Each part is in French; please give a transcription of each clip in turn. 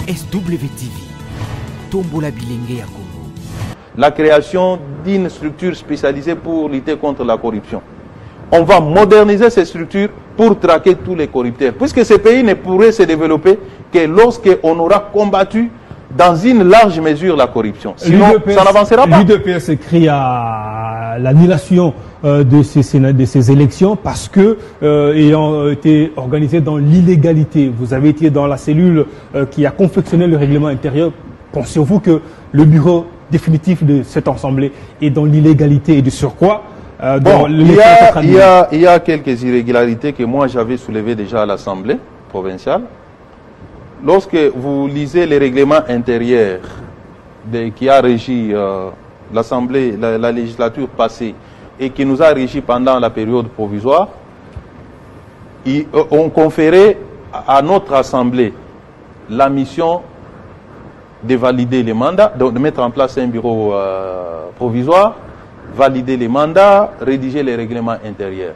SWTV, Tombola Bilenge ya Congo. La création d'une structure spécialisée pour lutter contre la corruption. On va moderniser ces structures pour traquer tous les corrupteurs. Puisque ce pays ne pourrait se développer que lorsqu'on aura combattu dans une large mesure la corruption. Sinon, ça n'avancera pas. L'UDPS écrit à l'annulation de ces élections parce que ayant été organisées dans l'illégalité. Vous avez été dans la cellule qui a confectionné le règlement intérieur. Pensez-vous que le bureau définitif de cette assemblée est dans l'illégalité et de surcroît il y a quelques irrégularités que moi j'avais soulevées déjà à l'Assemblée provinciale. Lorsque vous lisez les règlements intérieurs qui a régi l'Assemblée, la législature passée et qui nous a régi pendant la période provisoire, on conférait à notre Assemblée la mission de valider les mandats, de mettre en place un bureau provisoire, valider les mandats, rédiger les règlements intérieurs.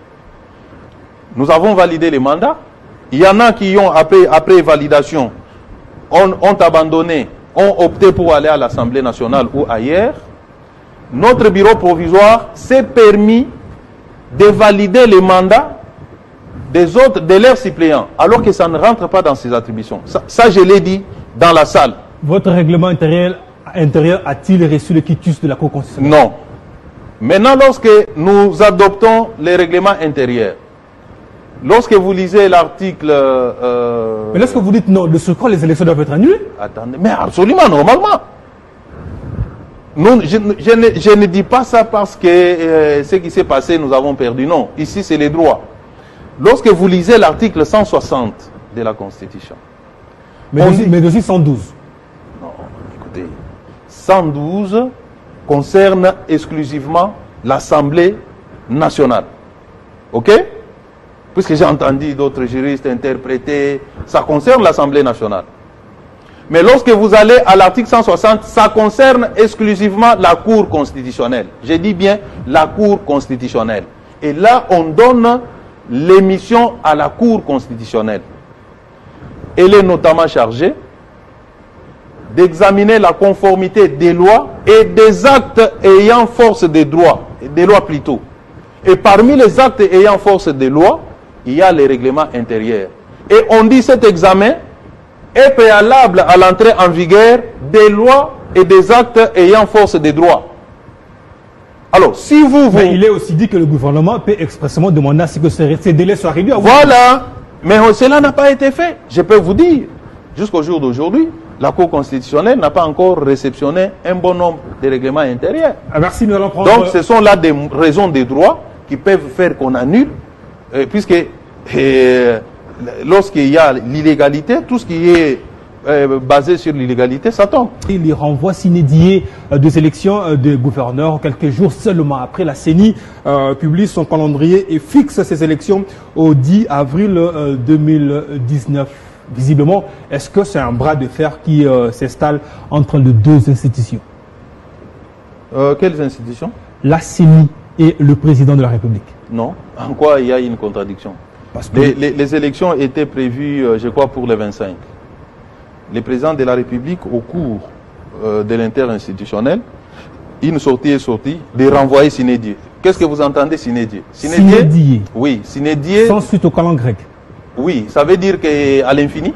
Nous avons validé les mandats. Il y en a qui ont, après validation, ont abandonné, ont opté pour aller à l'Assemblée nationale ou ailleurs. Notre bureau provisoire s'est permis de valider les mandats des autres, de leurs suppléants, alors que ça ne rentre pas dans ses attributions. Ça je l'ai dit dans la salle. Votre règlement intérieur a-t-il reçu le quitus de la Cour constitutionnelle? Non. Maintenant, lorsque nous adoptons les règlements intérieurs, lorsque vous lisez l'article... Mais lorsque vous dites non, de ce quoi les élections doivent être annulées? Attendez, mais absolument, normalement. Je ne dis pas ça parce que ce qui s'est passé, nous avons perdu. Non, ici c'est les droits. Lorsque vous lisez l'article 160 de la Constitution... Mais aussi 112. Non, écoutez, 112 concerne exclusivement l'Assemblée nationale. OK? Puisque j'ai entendu d'autres juristes interpréter, ça concerne l'Assemblée nationale. Mais lorsque vous allez à l'article 160, ça concerne exclusivement la Cour constitutionnelle. Je dis bien la Cour constitutionnelle. Et là, on donne les missions à la Cour constitutionnelle. Elle est notamment chargée d'examiner la conformité des lois et des actes ayant force des droits, des lois plutôt. Et parmi les actes ayant force des lois, il y a les règlements intérieurs. Et on dit cet examen est préalable à l'entrée en vigueur des lois et des actes ayant force des droits. Alors, si Mais il est aussi dit que le gouvernement peut expressément demander à ce que ces délais soient réduits. Voilà. Mais cela n'a pas été fait. Je peux vous dire, jusqu'au jour d'aujourd'hui, la Cour constitutionnelle n'a pas encore réceptionné un bon nombre de règlements intérieurs. Merci, nous allons prendre... Donc, ce sont là des raisons des droits qui peuvent faire qu'on annule, puisque lorsqu'il y a l'illégalité, tout ce qui est basé sur l'illégalité, ça tombe. Il renvoie s'inédier des élections de gouverneurs quelques jours seulement après. La CENI publie son calendrier et fixe ces élections au 10 avril 2019. Visiblement, est-ce que c'est un bras de fer qui s'installe entre les deux institutions? Quelles institutions? La CENI et le président de la République. Non. En quoi il y a une contradiction? Parce que les élections étaient prévues, je crois, pour les 25. Le président de la République, au cours de l'interinstitutionnel, une sortie est sortie de renvoyer s'inédier. Qu'est-ce que vous entendez s'inédier? S'inédier. Oui, s'inédier. Sans suite au calendrier grec. Oui, ça veut dire qu'à l'infini?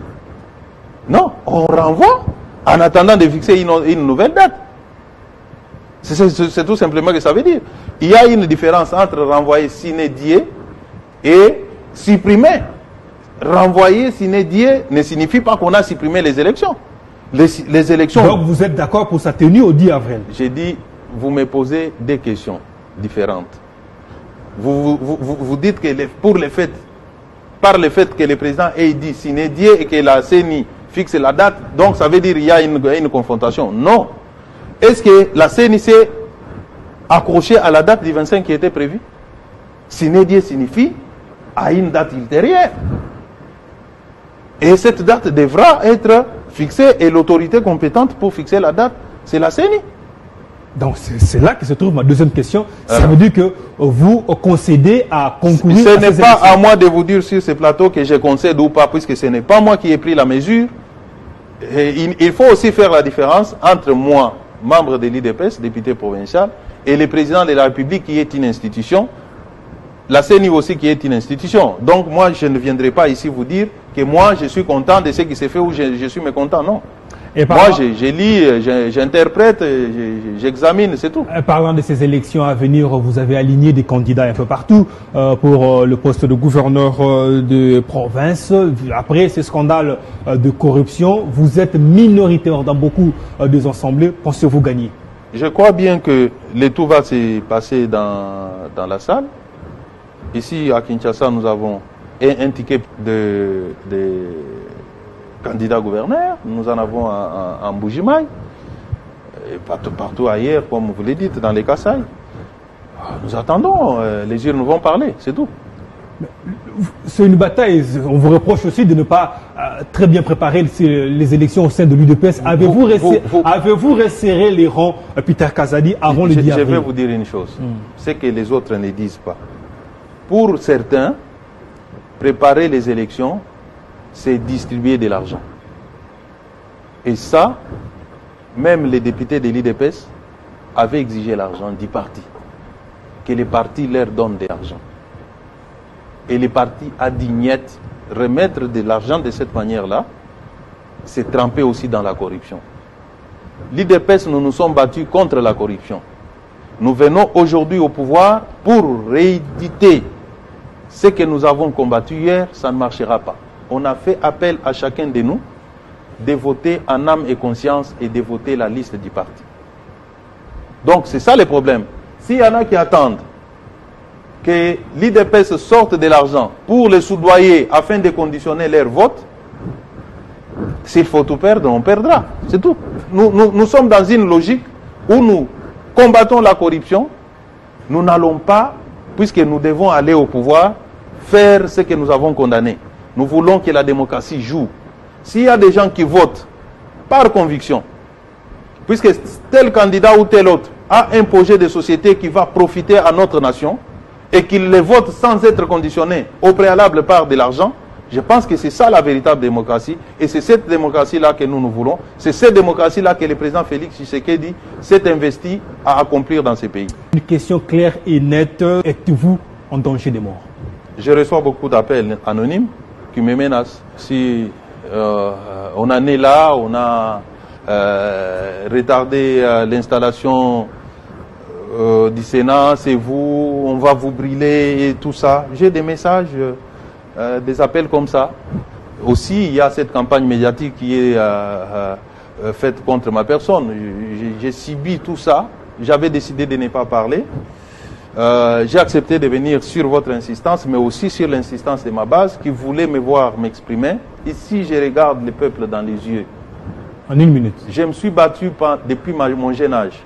Non, on renvoie en attendant de fixer une nouvelle date. C'est tout simplement que ça veut dire. Il y a une différence entre renvoyer s'inédier et supprimer. Renvoyer s'inédier ne signifie pas qu'on a supprimé les élections. Les élections... Donc vous êtes d'accord pour sa tenue au 10 avril? J'ai dit, vous me posez des questions différentes. Vous dites que par le fait que le président ait dit s'inédier et que la CENI fixe la date, donc ça veut dire qu'il y a une confrontation. Non. Est-ce que la CENI s'est accrochée à la date du 25 qui était prévue? S'inédier signifie à une date ultérieure. Et cette date devra être fixée et l'autorité compétente pour fixer la date, c'est la CENI. Donc c'est là que se trouve ma deuxième question. Ça veut dire que vous concédez à concourir. Ce n'est pas à moi de vous dire sur ce plateau que je concède ou pas, puisque ce n'est pas moi qui ai pris la mesure. Et il faut aussi faire la différence entre moi, membre de l'IDPS, député provincial, et le président de la République qui est une institution, la CENI aussi qui est une institution. Donc moi, je ne viendrai pas ici vous dire que moi, je suis content de ce qui s'est fait ou je suis mécontent, non. Et moi, je lis, j'interprète, j'examine, c'est tout. Parlant de ces élections à venir, vous avez aligné des candidats un peu partout pour le poste de gouverneur de province. Après ces scandales de corruption, vous êtes minoritaire dans beaucoup des assemblées. Pensez-vous gagner? Je crois bien que le tout va se passer dans la salle. Ici, à Kinshasa, nous avons un ticket de candidat gouverneur, nous en avons en Bujimaï, et partout ailleurs, comme vous le dites, dans les Kassai. Nous attendons, les urnes vont parler, c'est tout. C'est une bataille, on vous reproche aussi de ne pas très bien préparer les élections au sein de l'UDPS. Avez-vous resserré les rangs Peter Kazadi avant le 10 avril? Je vais vous dire une chose, c'est que les autres ne disent pas. Pour certains, préparer les élections, c'est distribuer de l'argent. Et ça, même les députés de l'IDPS avaient exigé l'argent du parti. Que les partis leur donnent de l'argent. Et les partis à dignette, remettre de l'argent de cette manière-là, c'est tremper aussi dans la corruption. L'IDPS, nous nous sommes battus contre la corruption. Nous venons aujourd'hui au pouvoir pour rééditer ce que nous avons combattu hier, ça ne marchera pas. On a fait appel à chacun de nous de voter en âme et conscience et de voter la liste du parti. Donc c'est ça le problème. S'il y en a qui attendent que l'IDPS sorte de l'argent pour les soudoyer afin de conditionner leur vote, s'il faut tout perdre, on perdra. C'est tout. Nous sommes dans une logique où nous combattons la corruption. Nous n'allons pas, puisque nous devons aller au pouvoir, faire ce que nous avons condamné. Nous voulons que la démocratie joue. S'il y a des gens qui votent par conviction, puisque tel candidat ou tel autre a un projet de société qui va profiter à notre nation et qu'il les vote sans être conditionné au préalable par de l'argent, je pense que c'est ça la véritable démocratie. Et c'est cette démocratie-là que nous voulons. C'est cette démocratie-là que le président Félix Tshisekedi s'est investi à accomplir dans ces pays. Une question claire et nette. Êtes-vous en danger de mort? Je reçois beaucoup d'appels anonymes qui me menacent. Si on en est là, on a retardé l'installation du Sénat, c'est vous, on va vous brûler et tout ça. J'ai des messages, des appels comme ça. Aussi, il y a cette campagne médiatique qui est faite contre ma personne. J'ai subi tout ça. J'avais décidé de ne pas parler. J'ai accepté de venir sur votre insistance, mais aussi sur l'insistance de ma base qui voulait me voir m'exprimer. Ici, je regarde le peuple dans les yeux. En une minute. Je me suis battu depuis mon jeune âge.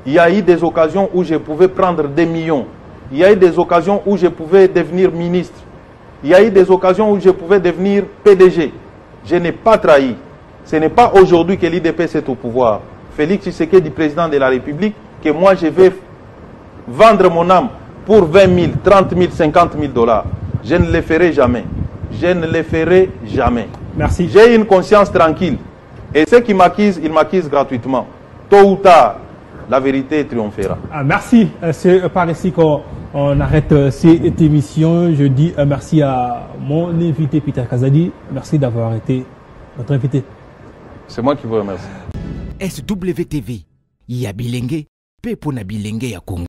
Il y a eu des occasions où je pouvais prendre des millions. Il y a eu des occasions où je pouvais devenir ministre. Il y a eu des occasions où je pouvais devenir PDG. Je n'ai pas trahi. Ce n'est pas aujourd'hui que l'IDPS est au pouvoir. Félix Tshisekedi, président de la République, que moi je vais vendre mon âme pour 20 000, 30 000, 50 000 $. Je ne le ferai jamais. Je ne le ferai jamais. Merci. J'ai une conscience tranquille. Et ceux qui m'accusent, ils m'accusent gratuitement. Tôt ou tard, la vérité triomphera. Merci. C'est par ici qu'on arrête cette émission. Je dis merci à mon invité Peter Kazadi. Merci d'avoir été notre invité. C'est moi qui vous remercie. SWTV, ya bilenge, pe pona bilenge ya Congo.